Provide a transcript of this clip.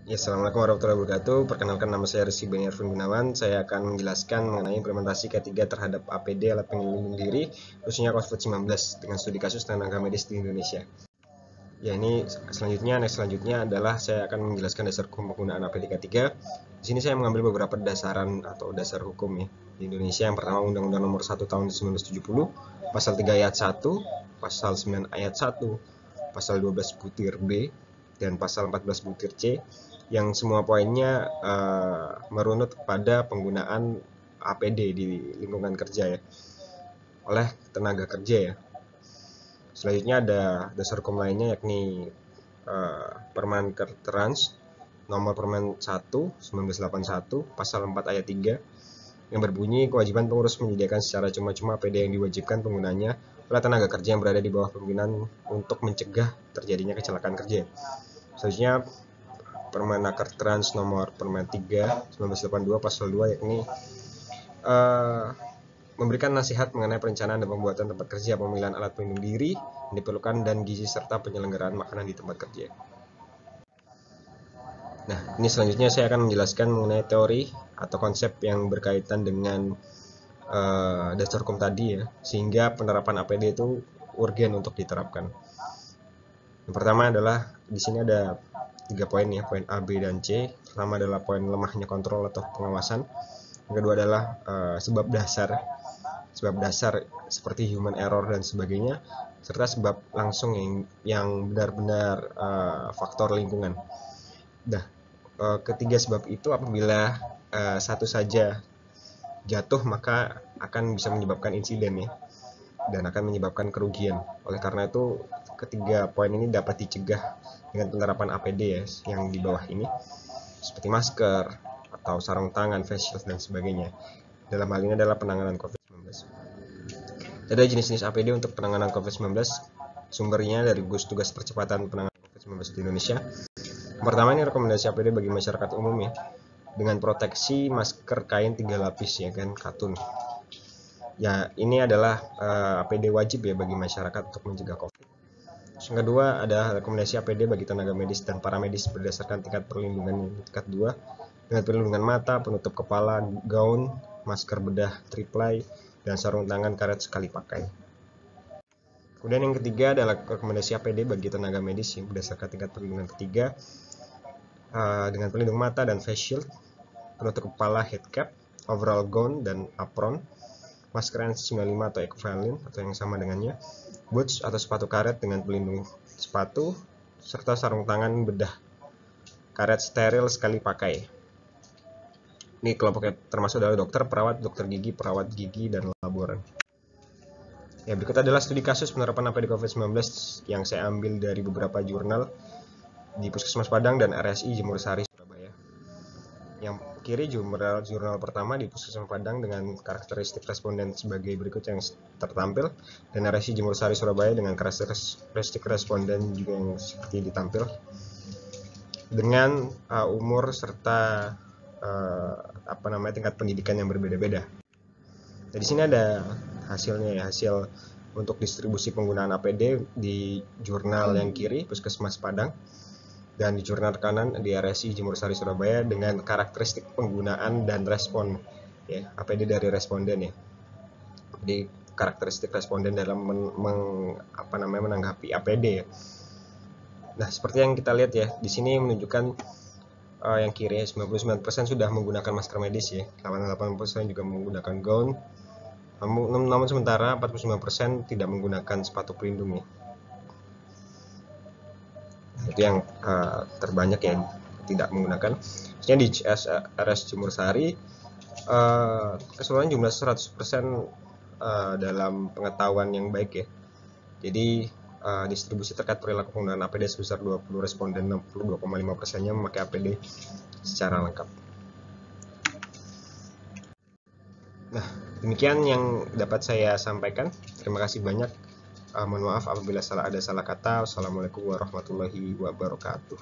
Ya, Assalamualaikum warahmatullahi wabarakatuh. Perkenalkan, nama saya Rizky Beni Arvin Gunawan. Saya akan menjelaskan mengenai implementasi K3 terhadap APD alat pelindung diri, khususnya COVID-19 dengan studi kasus tenaga medis di Indonesia. Ya, ini selanjutnya adalah saya akan menjelaskan dasar hukum penggunaan APD K3. Di sini saya mengambil beberapa dasaran atau dasar hukum ya di Indonesia. Yang pertama, Undang-Undang Nomor 1 Tahun 1970, Pasal 3 Ayat 1, Pasal 9 Ayat 1, Pasal 12 butir B, dan Pasal 14 butir C, yang semua poinnya merunut kepada penggunaan APD di lingkungan kerja ya oleh tenaga kerja ya. Selanjutnya ada dasar hukum lainnya, yakni Permen Trans nomor Permen 1 1981 pasal 4 ayat 3 yang berbunyi kewajiban pengurus menyediakan secara cuma-cuma APD yang diwajibkan penggunanya oleh tenaga kerja yang berada di bawah pimpinan untuk mencegah terjadinya kecelakaan kerja. Selanjutnya Permenaker Trans nomor Permen 3 1982 pasal 2, yakni memberikan nasihat mengenai perencanaan dan pembuatan tempat kerja, pemilihan alat pelindung diri yang diperlukan, dan gizi serta penyelenggaraan makanan di tempat kerja. Nah, ini selanjutnya saya akan menjelaskan mengenai teori atau konsep yang berkaitan dengan dasar hukum tadi ya, sehingga penerapan APD itu urgen untuk diterapkan. Yang pertama adalah di sini ada 3 poin ya, poin A, B, dan C. Pertama adalah poin lemahnya kontrol atau pengawasan. Yang kedua adalah sebab dasar seperti human error dan sebagainya, serta sebab langsung yang benar-benar faktor lingkungan. Nah, ketiga sebab itu apabila satu saja jatuh maka akan bisa menyebabkan insiden ya, dan akan menyebabkan kerugian. Oleh karena itu, ketiga poin ini dapat dicegah dengan penerapan APD ya, yang di bawah ini, seperti masker atau sarung tangan, face shield, dan sebagainya. Dalam hal ini adalah penanganan COVID-19. Ada jenis-jenis APD untuk penanganan COVID-19, sumbernya dari gugus tugas percepatan penanganan COVID-19 di Indonesia. Yang pertama, ini rekomendasi APD bagi masyarakat umum ya, dengan proteksi masker kain 3 lapis ya kan, katun. Ya, ini adalah APD wajib ya bagi masyarakat untuk mencegah COVID. Yang kedua, ada rekomendasi APD bagi tenaga medis dan paramedis berdasarkan tingkat perlindungan tingkat 2, dengan perlindungan mata, penutup kepala, gaun, masker bedah triplai, dan sarung tangan karet sekali pakai. Kemudian yang ketiga adalah rekomendasi APD bagi tenaga medis yang berdasarkan tingkat perlindungan ketiga, dengan pelindung mata dan face shield, penutup kepala head cap, overall gown dan apron, masker N95 atau equivalent atau yang sama dengannya, boots atau sepatu karet dengan pelindung sepatu, serta sarung tangan bedah karet steril sekali pakai. Ini kelompoknya termasuk adalah dokter, perawat, dokter gigi, perawat gigi, dan laboran. Ya, berikut adalah studi kasus penerapan APD COVID-19 yang saya ambil dari beberapa jurnal di Puskesmas Padang dan RSI Jemur Sari Surabaya. Yang kiri jurnal pertama di Puskesmas Padang dengan karakteristik responden sebagai berikut yang tertampil, dan RSI Jemur Sari Surabaya dengan karakteristik responden juga yang seperti ditampil, dengan umur serta tingkat pendidikan yang berbeda-beda. Nah, di sini ada hasilnya ya, hasil untuk distribusi penggunaan APD di jurnal yang kiri Puskesmas Padang, dan di jurnal kanan di RSI Jemur Sari Surabaya dengan karakteristik penggunaan dan respon ya, APD dari responden ya. Jadi karakteristik responden dalam menanggapi APD ya. Nah, seperti yang kita lihat ya, di sini menunjukkan yang kiri 99% sudah menggunakan masker medis ya, 88% juga menggunakan gaun. Namun sementara 49% tidak menggunakan sepatu pelindung ya. Itu yang terbanyak yang tidak menggunakan. Maksudnya di RS Jemur Sari keseluruhan jumlah 100% dalam pengetahuan yang baik ya. Jadi distribusi terkait perilaku penggunaan APD sebesar 20 responden, 62,5%-nya memakai APD secara lengkap. Nah, demikian yang dapat saya sampaikan. Terima kasih banyak. Mohon maaf apabila ada salah kata. Wassalamualaikum warahmatullahi wabarakatuh.